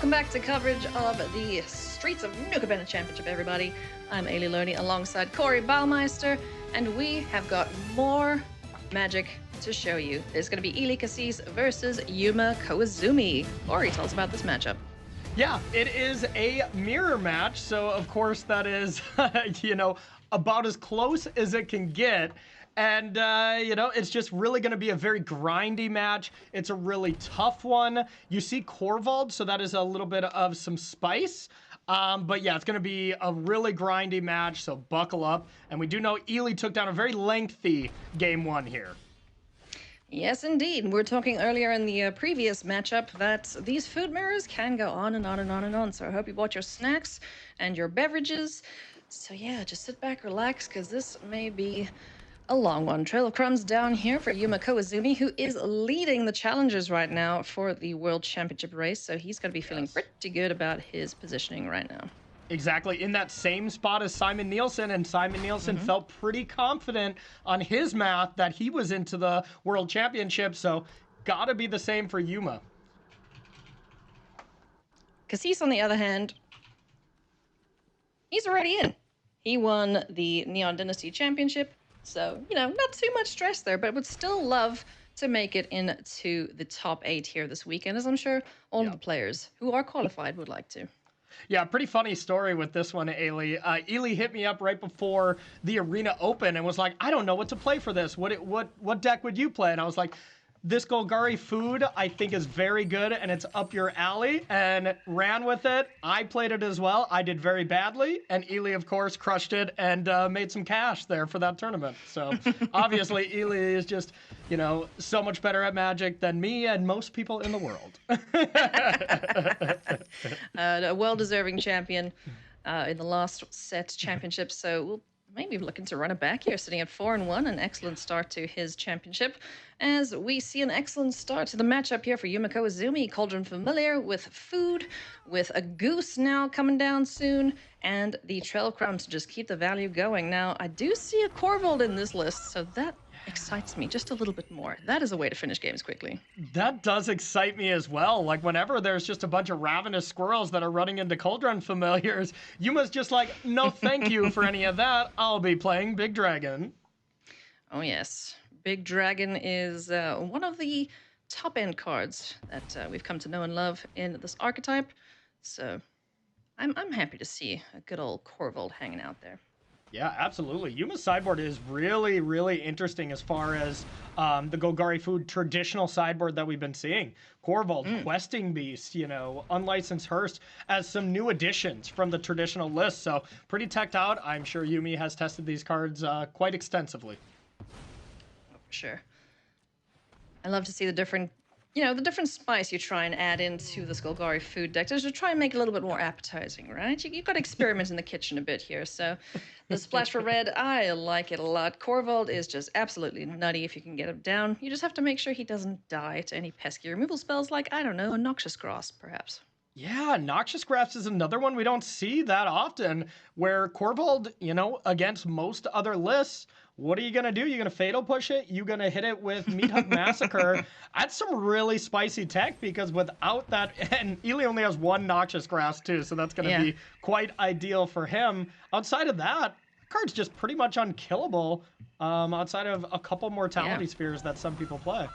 Welcome back to coverage of the Streets of Capenna Championship, everybody. I'm Eli Loney alongside Corey Baumeister, and we have got more magic to show you. There's going to be Eli Kassis versus Yuma Koizumi. Corey, tell us about this matchup. Yeah, it is a mirror match, so of course that is, about as close as it can get. And, it's just really going to be a very grindy match. It's a really tough one. You see Corvald, so that is a little bit of some spice. But yeah, it's going to be a really grindy match, so buckle up. And we do know Eli took down a very lengthy game one here. Yes, indeed. We were talking earlier in the previous matchup that these food mirrors can go on and on and on and on. So I hope you bought your snacks and your beverages. So yeah, just sit back, relax, because this may be a long one. Trail of Crumbs down here for Yuma Koizumi, who is leading the challengers right now for the World Championship race. So he's going to be feeling pretty good about his positioning right now. Exactly, in that same spot as Simon Nielsen, and Simon Nielsen felt pretty confident on his math that he was into the World Championship, so gotta be the same for Yuma. Kassis, on the other hand, he's already in. He won the Neon Dynasty Championship, so, not too much stress there, but would still love to make it into the top 8 here this weekend, as I'm sure all of the players who are qualified would like to. Yeah, pretty funny story with this one, Eli. Eli hit me up right before the arena opened and was like, I don't know what to play for this. What deck would you play? And I was like, this Golgari food I think is very good and it's up your alley, and ran with it. I played it as well. I did very badly, and Eli, of course, crushed it and made some cash there for that tournament. So obviously Eli is just, so much better at Magic than me and most people in the world. A well-deserving champion in the last set championship, so we'll maybe looking to run it back here, sitting at 4-1, an excellent start to his championship. As we see an excellent start to the matchup here for Yuma Koizumi, Cauldron Familiar with food, with a goose now coming down soon, and the Trail of Crumbs to just keep the value going. Now, I do see a Corvald in this list, so that excites me just a little bit more. That is a way to finish games quickly. That does excite me as well. Like, whenever there's just a bunch of ravenous squirrels that are running into Cauldron Familiars, Yuma's just like, no thank you for any of that. I'll be playing Big Dragon. Oh yes, Big Dragon is one of the top-end cards that we've come to know and love in this archetype. So I'm happy to see a good old Corvald hanging out there. Yeah, absolutely. Yuma's sideboard is really, really interesting as far as the Golgari Food traditional sideboard that we've been seeing. Corvald, Questing Beast, Unlicensed Hearse as some new additions from the traditional list. So pretty teched out. I'm sure Yumi has tested these cards quite extensively. Oh, for sure. I love to see the different the different spice you try and add into the Golgari food deck just to try and make it a little bit more appetizing, right? You've got to experiment in the kitchen a bit here. So the Splash for Red, I like it a lot. Corvald is just absolutely nutty if you can get him down. You just have to make sure he doesn't die to any pesky removal spells like, I don't know, a Noxious Grasp, perhaps. Yeah, Noxious Grasp is another one we don't see that often, where Corvald, against most other lists, what are you going to do? You're going to Fatal Push it? You're going to hit it with Meat Hook Massacre? That's some really spicy tech, because without that, and Eli only has one Noxious Grasp too, so that's going to be quite ideal for him. Outside of that, the card's just pretty much unkillable, outside of a couple Mortality Spheres that some people play.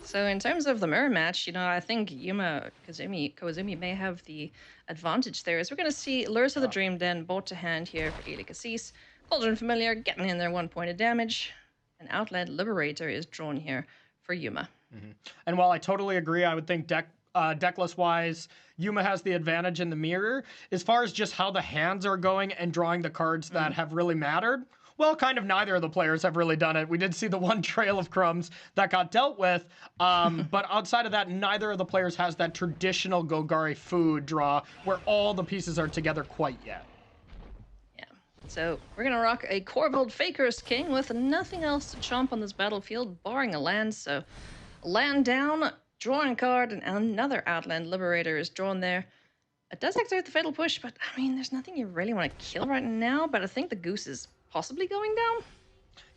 So in terms of the mirror match, I think Yuma Koizumi may have the advantage there. As we're going to see Lures of the Dream Den brought to hand here for Eli Kassis. Cauldron Familiar getting in there 1 point of damage. An Outland Liberator is drawn here for Yuma. And while I totally agree, I would think deckless-wise, Yuma has the advantage in the mirror. As far as just how the hands are going and drawing the cards that have really mattered, well, kind of neither of the players have really done it. We did see the one Trail of Crumbs that got dealt with, but outside of that, neither of the players has that traditional Golgari food draw where all the pieces are together quite yet. Yeah, so we're going to rock a Corvald Faker's King with nothing else to chomp on this battlefield, barring a land. So land down, drawing a card, and another Outland Liberator is drawn there. It does activate the Fatal Push, but I mean, there's nothing you really want to kill right now, but I think the Goose is possibly going down.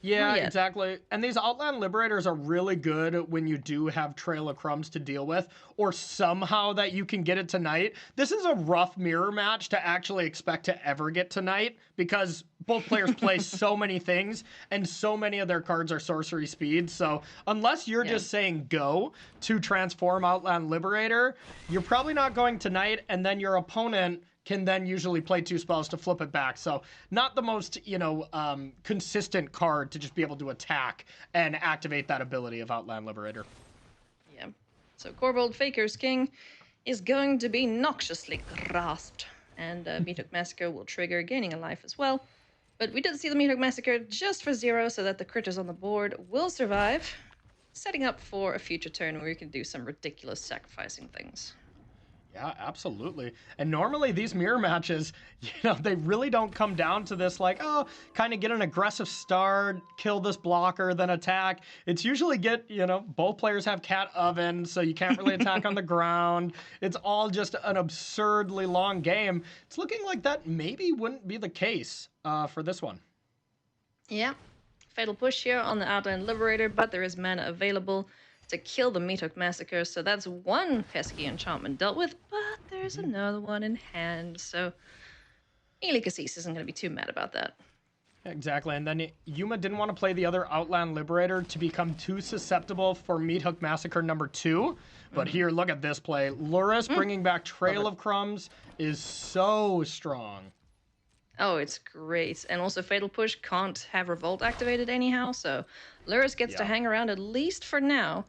Yeah, Not yet. exactly. And these Outland Liberators are really good when you do have Trail of Crumbs to deal with, or somehow that you can get it tonight. This is a rough mirror match to actually expect to ever get tonight because both players play so many things and so many of their cards are sorcery speed. So unless you're just saying go to transform Outland Liberator, you're probably not going tonight, and then your opponent can then usually play 2 spells to flip it back. So not the most, consistent card to just be able to attack and activate that ability of Outland Liberator. Yeah. So Corvold Faker's King is going to be noxiously grasped, and Meathook Massacre will trigger, gaining a life as well. But we did see the Meathook Massacre just for 0, so that the critters on the board will survive, setting up for a future turn where we can do some ridiculous sacrificing things. Yeah, absolutely. And normally these mirror matches, they really don't come down to this like, oh, kind of get an aggressive start, kill this blocker, then attack. It's usually both players have cat oven, so you can't really attack on the ground. It's all just an absurdly long game. It's looking like that maybe wouldn't be the case for this one. Yeah. Fatal Push here on the Outland Liberator, but there is mana available to kill the Meathook Massacre, so that's one pesky enchantment dealt with, but there's another one in hand, so Eli Kassis isn't going to be too mad about that. Exactly, and then Yuma didn't want to play the other Outland Liberator to become too susceptible for Meathook Massacre number 2, but here, look at this play. Luris bringing back Trail of Crumbs is so strong. Oh, it's great. And also Fatal Push can't have Revolt activated anyhow, so Luris gets to hang around at least for now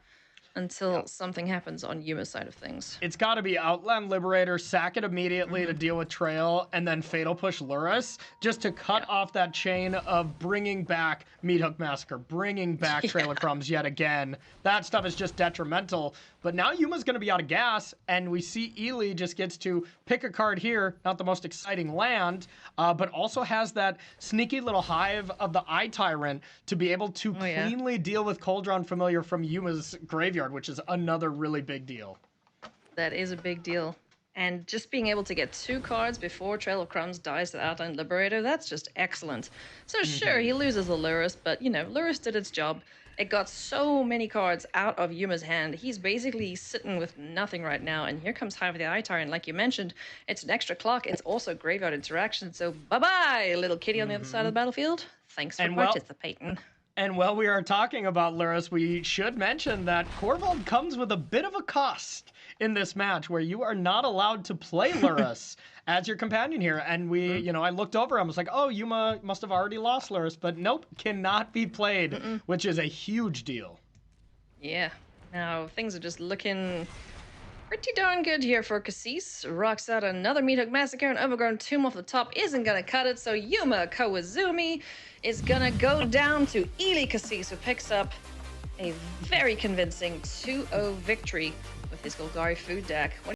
until something happens on Yuma's side of things. It's got to be Outland Liberator, sack it immediately to deal with Trail, and then Fatal Push Luris, just to cut off that chain of bringing back Meathook Massacre, bringing back Trail of Crumbs yet again. That stuff is just detrimental. But now Yuma's going to be out of gas, and we see Eli just gets to pick a card here, not the most exciting land, but also has that sneaky little hive of the Eye Tyrant to be able to cleanly deal with Cauldron Familiar from Yuma's graveyard, which is another really big deal. That is a big deal. And just being able to get 2 cards before Trail of Crumbs dies to the Outland Liberator, that's just excellent. So sure, he loses the Luris, but, Luris did its job. It got so many cards out of Yuma's hand. He's basically sitting with nothing right now. And here comes Hive of the Eye Tyrant. Like you mentioned, it's an extra clock. It's also graveyard interaction. So bye-bye, little kitty on the other side of the battlefield. Thanks for participating. And while we are talking about Luris, we should mention that Corvold comes with a bit of a cost in this match where you are not allowed to play Luris as your companion here. And we, I looked over, I was like, oh, Yuma must have already lost Luris, but nope, cannot be played, which is a huge deal. Yeah. Now, things are just looking pretty darn good here for Kassis. Rocks out another Meathook Massacre, and Overgrown Tomb off the top isn't going to cut it, so Yuma Koizumi is going to go down to Eli Kassis, who picks up a very convincing 2-0 victory with his Golgari food deck.